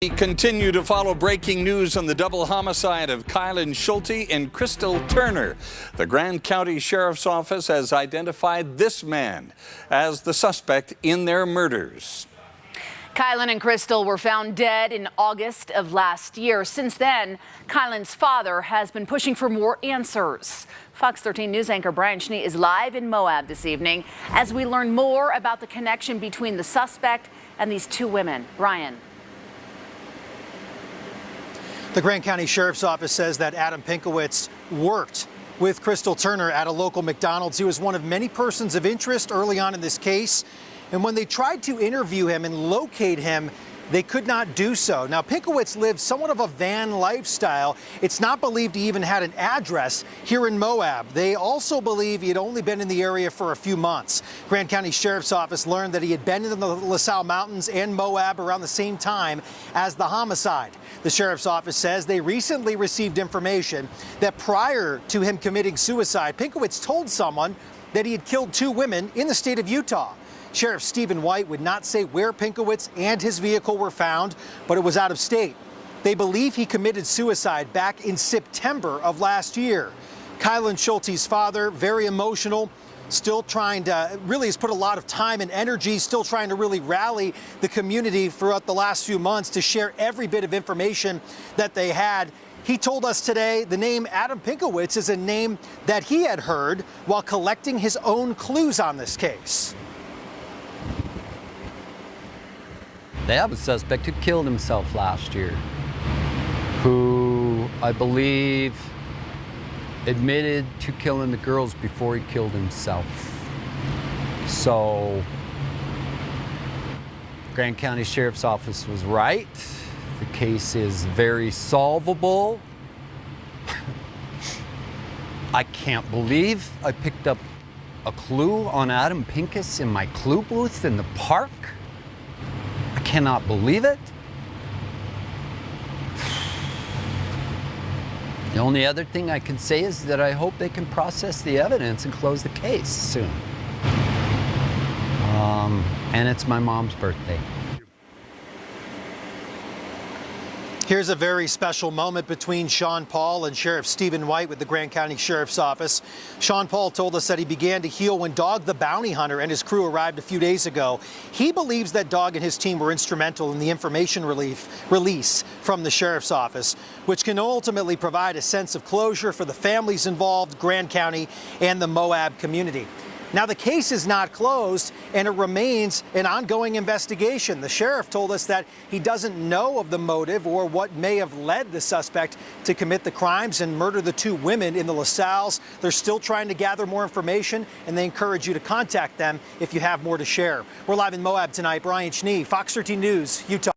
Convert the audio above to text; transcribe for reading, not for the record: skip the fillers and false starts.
We continue to follow breaking news on the double homicide of Kylan Schulte and Crystal Turner. The Grand County Sheriff's Office has identified this man as the suspect in their murders. Kylan and Crystal were found dead in August of last year. Since then, Kylan's father has been pushing for more answers. Fox 13 News anchor Brian Schnee is live in Moab this evening as we learn more about the connection between the suspect and these two women. Brian. The Grand County Sheriff's Office says that Adam Pinkowitz worked with Crystal Turner at a local McDonald's. He was one of many persons of interest early on in this case. And when they tried to interview him and locate him, they could not do so. Now, Pinkowitz lived somewhat of a van lifestyle. It's not believed he even had an address here in Moab. They also believe he had only been in the area for a few months. Grand County Sheriff's Office learned that he had been in the LaSalle Mountains and Moab around the same time as the homicide. The Sheriff's Office says they recently received information that prior to him committing suicide, Pinkowitz told someone that he had killed two women in the state of Utah. Sheriff Stephen White would not say where Pinkowitz and his vehicle were found, but it was out of state. They believe he committed suicide back in September of last year. Kylan Schulte's father, very emotional, still trying to, really has put a lot of time and energy, still trying to really rally the community throughout the last few months to share every bit of information that they had. He told us today the name Adam Pinkowitz is a name that he had heard while collecting his own clues on this case. They have a suspect who killed himself last year, who I believe admitted to killing the girls before he killed himself. So, Grand County Sheriff's Office was right. The case is very solvable. I can't believe I picked up a clue on Adam Pinkowitz in my clue booth in the park. I cannot believe it. The only other thing I can say is that I hope they can process the evidence and close the case soon. And it's my mom's birthday. Here's a very special moment between Sean Paul and Sheriff Stephen White with the Grand County Sheriff's Office. Sean Paul told us that he began to heal when Dog the Bounty Hunter and his crew arrived a few days ago. He believes that Dog and his team were instrumental in the information release from the Sheriff's Office, which can ultimately provide a sense of closure for the families involved, Grand County, and the Moab community. Now, the case is not closed, and it remains an ongoing investigation. The sheriff told us that he doesn't know of the motive or what may have led the suspect to commit the crimes and murder the two women in the LaSalles. They're still trying to gather more information, and they encourage you to contact them if you have more to share. We're live in Moab tonight. Brian Schnee, Fox 13 News, Utah.